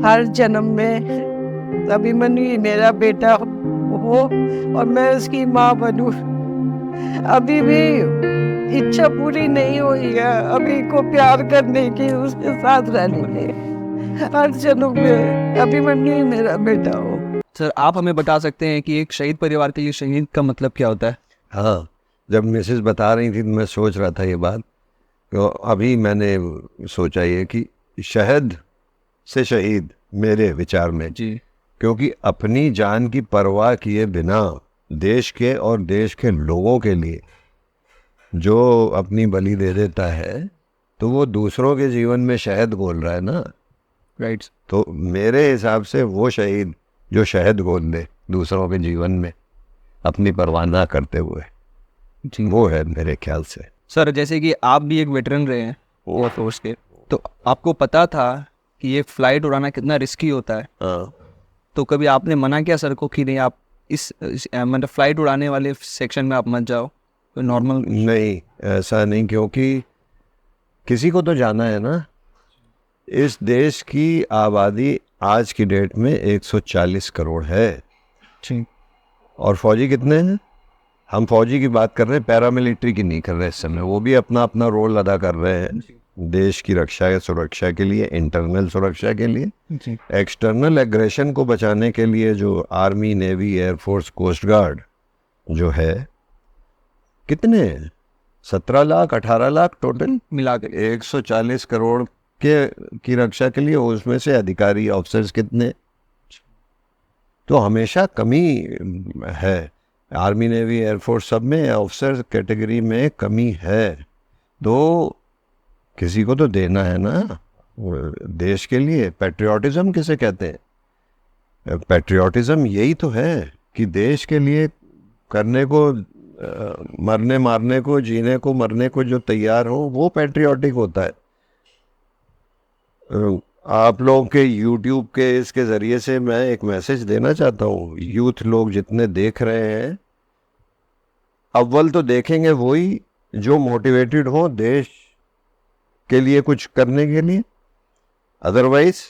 हर जन्म में अभिमन्यु ही मेरा बेटा हो और मैं उसकी माँ बनूं। अभी भी इच्छा पूरी नहीं हुई है अभी को प्यार करने की, उसके साथ रहने की। हर जन्म में अभिमन्यु ही मेरा बेटा हो। सर, आप हमें बता सकते हैं कि एक शहीद परिवार के लिए शहीद का मतलब क्या होता है? हाँ, जब मिसेस बता रही थी तो मैं सोच रहा था ये बात, तो अभी मैंने सोचा ये कि शहद से शहीद मेरे विचार में जी। क्योंकि अपनी जान की परवाह किए बिना देश के और देश के लोगों के लिए जो अपनी बलि दे देता है तो वो दूसरों के जीवन में शहद घोल रहा है ना। राइट। तो मेरे हिसाब से वो शहीद जो शहद घोल दे दूसरों के जीवन में अपनी परवाह ना करते हुए, जी। वो है मेरे ख्याल से। सर, जैसे कि आप भी एक वेटरन रहे हैं एयर फोर्स के, तो आपको पता था कि ये फ्लाइट उड़ाना कितना रिस्की होता है। हाँ, तो कभी आपने मना किया सर को कि नहीं, आप इस मतलब फ्लाइट उड़ाने वाले सेक्शन में आप मत जाओ, तो नॉर्मल? नहीं, ऐसा नहीं, क्योंकि किसी को तो जाना है ना। इस देश की आबादी आज की डेट में 140 करोड़ है जी। और फौजी कितने हैं? हम फौजी की बात कर रहे हैं, पैरामिलिट्री की नहीं कर रहे इस समय। वो भी अपना अपना रोल अदा कर रहे हैं देश की रक्षा या सुरक्षा के लिए, इंटरनल सुरक्षा के लिए, जी। एक्सटर्नल एग्रेशन को बचाने के लिए। जो army, navy, air force, coast guard जो है, कितने 17 लाख 18 लाख टोटल मिला के 140 करोड़ के की रक्षा के लिए, उसमें से अधिकारी ऑफिसर्स कितने? तो हमेशा कमी है। आर्मी, नेवी, एयरफोर्स सब में ऑफिसर कैटेगरी में कमी है। तो किसी को तो देना है ना देश के लिए। पैट्रियोटिज्म किसे कहते हैं? पैट्रियोटिज्म यही तो है कि देश के लिए करने को, मरने मारने को, जीने को मरने को जो तैयार हो, वो पैट्रियोटिक होता है। आप लोगों के YouTube के इसके ज़रिए से मैं एक मैसेज देना चाहता हूँ। यूथ लोग जितने देख रहे हैं, अव्वल तो देखेंगे वही जो मोटिवेटेड हो देश के लिए कुछ करने के लिए। अदरवाइज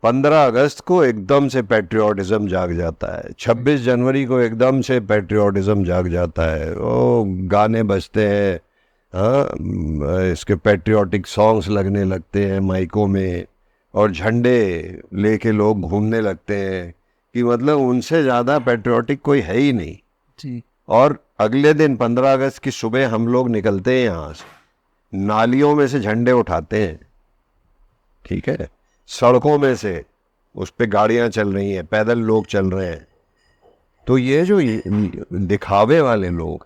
15 अगस्त को एकदम से पैट्रियोटिज्म जाग जाता है, 26 जनवरी को एकदम से पैट्रियोटिज्म जाग जाता है, ओ गाने बजते हैं, हाँ, इसके पैट्रियोटिक सॉन्ग्स लगने लगते हैं माइकों में, और झंडे लेके लोग घूमने लगते हैं कि मतलब उनसे ज़्यादा पैट्रियोटिक कोई है ही नहीं। जी। और अगले दिन 15 अगस्त की सुबह हम लोग निकलते हैं यहाँ से, नालियों में से झंडे उठाते हैं, ठीक है, सड़कों में से उस पे गाड़ियाँ चल रही हैं, पैदल लोग चल रहे हैं। तो ये जो दिखावे वाले लोग,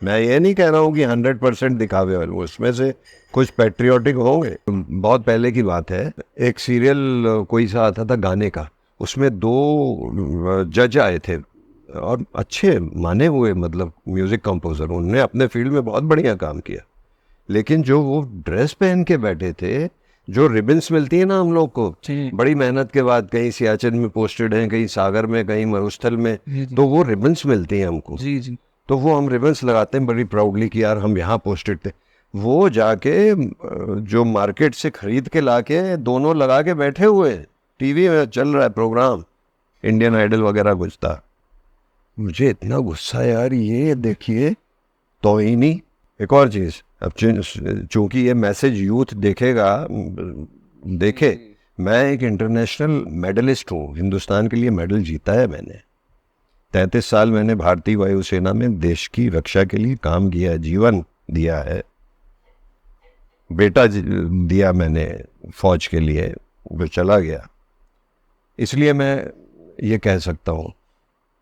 मैं ये नहीं कह रहा हूँ कि 100% दिखावे वाले, उसमें से कुछ पैट्रियोटिक होंगे। बहुत पहले की बात है, एक सीरियल कोई सा आता था गाने का, उसमें 2 जज आए थे और अच्छे माने हुए मतलब म्यूज़िक कंपोज़र, उनने अपने फील्ड में बहुत बढ़िया काम किया। लेकिन जो वो ड्रेस पहन के बैठे थे, जो रिबन्स मिलती है ना हम लोग को बड़ी मेहनत के बाद, कहीं सियाचिन में पोस्टेड हैं, कहीं सागर में, कहीं मरुस्थल में, तो वो रिबन्स मिलती हैं हमको। जी। जी। तो वो हम रिबन्स लगाते हैं बड़ी प्राउडली कि यार हम यहाँ पोस्टेड थे। वो जाके जो मार्केट से खरीद के लाके दोनों लगा के बैठे हुए हैं, टीवी में चल रहा है प्रोग्राम, इंडियन आइडल वगैरह कुछ था। मुझे इतना गुस्सा यार, ये देखिए तौहीनी। एक और चीज़, अब चूंकि ये मैसेज यूथ देखेगा, देखे, मैं एक इंटरनेशनल मेडलिस्ट हूँ, हिंदुस्तान के लिए मेडल जीता है मैंने। 33 साल मैंने भारतीय वायुसेना में देश की रक्षा के लिए काम किया, जीवन दिया है, बेटा दिया मैंने फौज के लिए, वो चला गया। इसलिए मैं ये कह सकता हूँ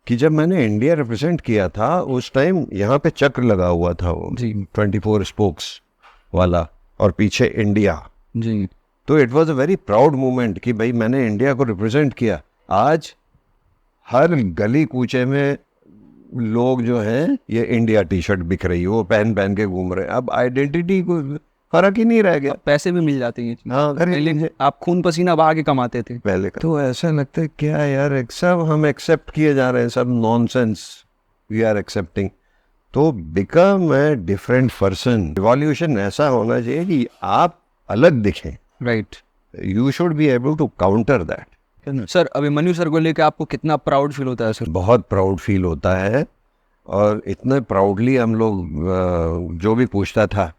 कि जब मैंने इंडिया रिप्रेजेंट किया था उस टाइम यहाँ पे चक्र लगा हुआ था, वो 24 स्पोक्स वाला, और पीछे इंडिया। जी। तो it was a very proud moment कि भाई मैंने इंडिया को रिप्रेजेंट किया। आज हर गली कूचे में लोग जो हैं ये इंडिया टी शर्ट बिक रही है, वो पहन पहन के घूम रहे हैं। अब आइडेंटिटी को फर्क ही नहीं रह गया। पैसे भी मिल जाते हैं। हाँ, पहले आप खून पसीना बहा के कमाते थे पहले का। तो ऐसा लगता है क्या यार, सब हम एक्सेप्ट किए जा रहे हैं, सब नॉनसेंस वी आर एक्सेप्टिंग। तो become a different person. Revolution ऐसा होना चाहिए कि आप अलग दिखें। Right. You should be able to counter that. Sir Abhimanyu sir को लेकर आपको कितना प्राउड फील होता है सर? बहुत प्राउड फील होता है, और इतने प्राउडली हम लोग जो भी पूछता था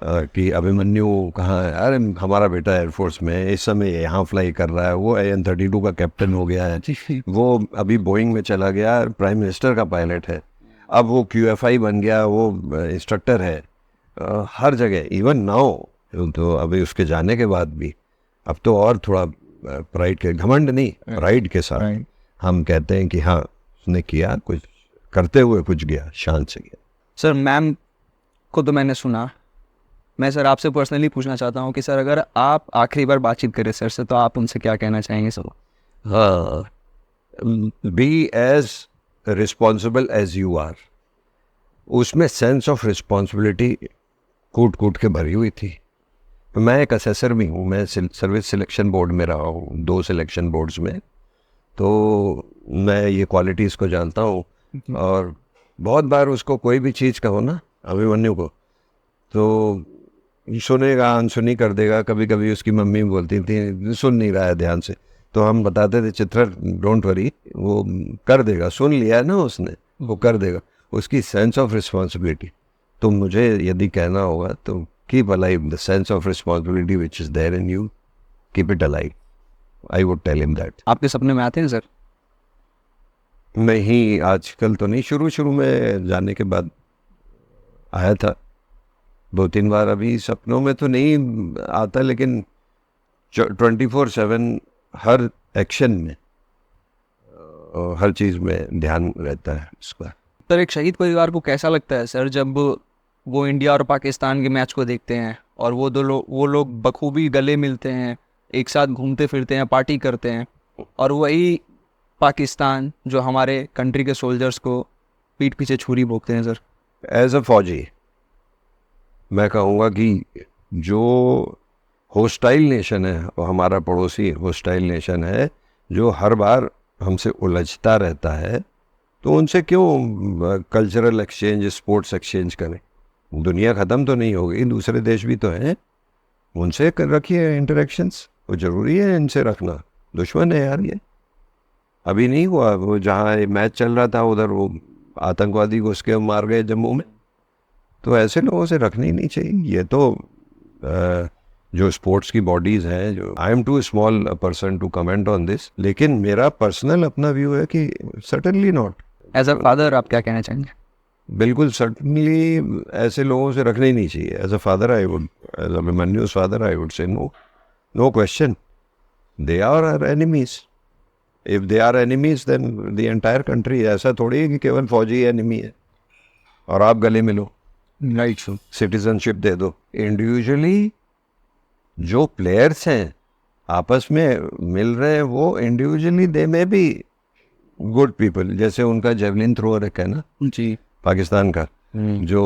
कि अभिमन्यु कहाँ है, अरे हमारा बेटा एयरफोर्स में है, इस समय यहाँ फ्लाई कर रहा है, वो AN-32 का कैप्टन हो गया है, वो अभी बोइंग में चला गया, प्राइम मिनिस्टर का पायलट है, अब वो QFI बन गया, वो इंस्ट्रक्टर है हर जगह, इवन नाउ। तो अभी उसके जाने के बाद भी अब तो और थोड़ा प्राइड के, घमंड नहीं, प्राइड के साथ हम कहते हैं कि हाँ उसने किया, कुछ करते हुए कुछ गया, शान से गया। सर मैम को तो मैंने सुना, मैं सर आपसे पर्सनली पूछना चाहता हूँ कि सर अगर आप आखिरी बार बातचीत करें सर से तो आप उनसे क्या कहना चाहेंगे सर? हाँ, be as responsible as you are. उसमें सेंस ऑफ रिस्पॉन्सिबिलिटी कूट कूट के भरी हुई थी। मैं एक असेसर भी हूँ, मैं सर्विस सिलेक्शन बोर्ड में रहा हूँ, 2 सिलेक्शन बोर्ड्स में, तो मैं ये क्वालिटीज़ को जानता हूँ। और बहुत बार उसको कोई भी चीज़ कहो ना अभिमन्यु को, तो सुनेगा, अनसुनी कर देगा। कभी कभी उसकी मम्मी बोलती थी सुन नहीं रहा है ध्यान से, तो हम बताते थे चित्र डोंट वरी, वो कर देगा, सुन लिया है ना उसने, वो कर देगा। उसकी सेंस ऑफ रिस्पॉन्सिबिलिटी, तो मुझे यदि कहना होगा तो keep alive the sense of responsibility which is there in you, keep it alive, I would tell him that. आपके सपने में आते हैं सर? नहीं, आजकल तो नहीं, शुरू में जाने के बाद आया था 2-3 बार। अभी सपनों में तो नहीं आता, लेकिन 24/7 हर एक्शन में, हर चीज़ में ध्यान रहता है उसका। सर एक शहीद परिवार को कैसा लगता है सर जब वो इंडिया और पाकिस्तान के मैच को देखते हैं और वो लोग बखूबी गले मिलते हैं, एक साथ घूमते फिरते हैं, पार्टी करते हैं, और वही पाकिस्तान जो हमारे कंट्री के सोल्जर्स को पीठ पीछे छुरी भोंकते हैं सर? एज अ फौजी मैं कहूँगा कि जो होस्टाइल नेशन है, वो हमारा पड़ोसी होस्टाइल नेशन है, जो हर बार हमसे उलझता रहता है, तो उनसे क्यों कल्चरल एक्सचेंज, स्पोर्ट्स एक्सचेंज करें? दुनिया ख़त्म तो नहीं हो गई, दूसरे देश भी तो हैं, उनसे रखिए इंटरेक्शंस, वो ज़रूरी है इनसे रखना। दुश्मन है यार ये। अभी नहीं हुआ, वो जहाँ मैच चल रहा था उधर वो आतंकवादी घुस के मार गए जम्मू में, तो ऐसे लोगों से रखनी ही नहीं चाहिए। ये तो जो स्पोर्ट्स की बॉडीज़ हैं, जो I am too small person to comment on this, लेकिन मेरा पर्सनल अपना व्यू है कि certainly not. As a father आप क्या कहना चाहेंगे? बिल्कुल सर्टनली ऐसे लोगों से रखनी नहीं चाहिए। As a father I would, as Abhimanyu's father I would say no question, they are our enemies. If they are enemies then the entire country. ऐसा थोड़ी है कि केवल फौजी एनिमी है और आप गले मिलो, राइट सर, सिटीजनशिप दे दो। इंडिविजुअली जो प्लेयर्स हैं आपस में मिल रहे हैं, वो इंडिविजुअली दे में भी गुड पीपल। जैसे उनका जेवलिन थ्रोअर है ना जी, पाकिस्तान का, जो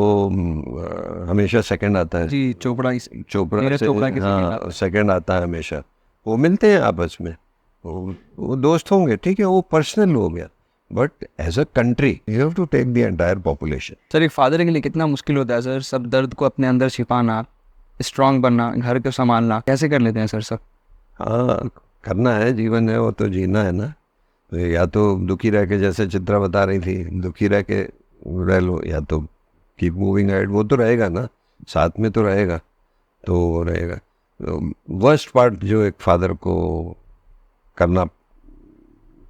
हमेशा सेकंड आता है जी, चोपड़ा चोपड़ा से, चोपड़ा के हाँ सेकंड आता है हमेशा। वो मिलते हैं आपस में, वो दोस्त होंगे, ठीक है, वो पर्सनल हो गया, but as a country you have to take the entire population. Sir एक फादर के लिए कितना मुश्किल होता है सर सब दर्द को अपने अंदर छिपाना, स्ट्रांग बनना, घर को संभालना, कैसे कर लेते हैं सर सब? हाँ, करना है, जीवन है वो तो जीना है ना। तो या तो दुखी रह के, जैसे चित्रा बता रही थी, दुखी रह के रह लो, या तो कीप मूविंग अहेड, वो तो रहेगा ना, साथ में तो रहेगा, तो वो रहेगा। तो वर्स्ट पार्ट जो एक फादर को करना,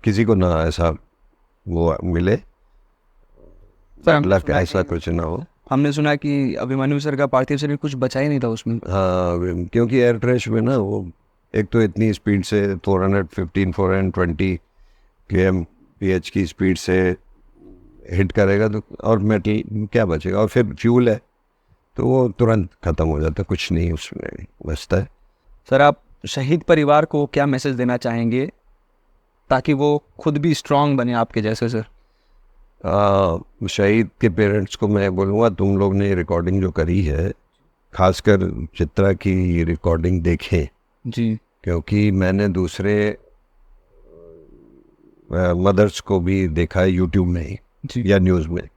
किसी को ना ऐसा वो मिले, सर ऐसा कुछ ना हो। हमने सुना कि अभिमन्यु सर का पार्थिव शरीर कुछ बचा ही नहीं था उसमें। हाँ, क्योंकि एयर क्रैश में ना वो एक तो इतनी स्पीड से 420 km/h की स्पीड से हिट करेगा, तो और मेटल क्या बचेगा, और फिर फ्यूल है तो वो तुरंत ख़त्म हो जाता है, कुछ नहीं उसमें बचता है। सर आप शहीद परिवार को क्या मैसेज देना चाहेंगे ताकि वो खुद भी स्ट्रांग बने आपके जैसे सर? शहीद के पेरेंट्स को मैं बोलूँगा, तुम लोग ने रिकॉर्डिंग जो करी है, खासकर चित्रा की रिकॉर्डिंग देखें जी, क्योंकि मैंने दूसरे मदर्स को भी देखा है यूट्यूब में ही जी, या न्यूज़ में,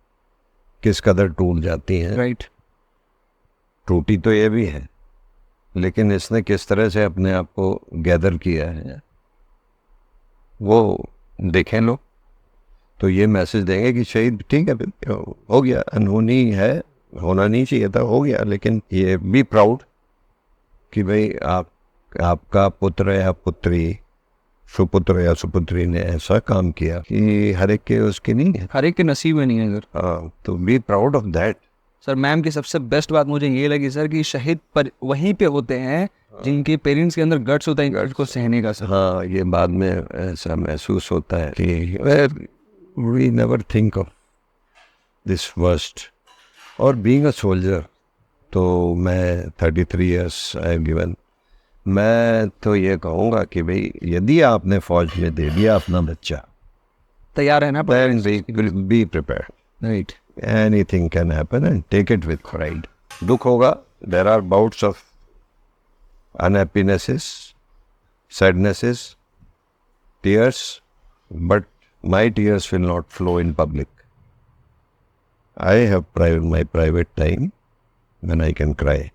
किस कदर टूट जाती हैं। राइट। टूटी तो ये भी है, लेकिन इसने किस तरह से अपने आप को गैदर किया है वो देखें लोग, तो ये मैसेज देंगे कि शहीद ठीक है, हो गया, अनहोनी है, होना नहीं चाहिए था, हो गया, लेकिन ये बी प्राउड कि भाई आपका पुत्र या पुत्री, सुपुत्र या सुपुत्री ने ऐसा काम किया कि हर एक के उसकी नहीं है। हर एक के नसीब में नहीं है सर। हाँ, तो be proud of that. Sir ma'am की सबसे बेस्ट बात मुझे ये लगी सर कि शहीद पर वहीं पे होते हैं जिनके पेरेंट्स के अंदर गट्स होता है इन को सहने का सर। हाँ, ये बाद में ऐसा महसूस होता है कि we never think of this worst. और बीइंग अ सोल्जर, तो मैं 33 इयर्स आई हैव गिवन, मैं तो ये कहूँगा कि भाई यदि आपने फौज में दे दिया अपना बच्चा, तैयार है ना, then be prepared. Right. Anything can happen and take it with pride. दुख होगा, there are bouts of unhappinesses, sadnesses, tears, but my tears will not flow in public. I have my private time when I can cry.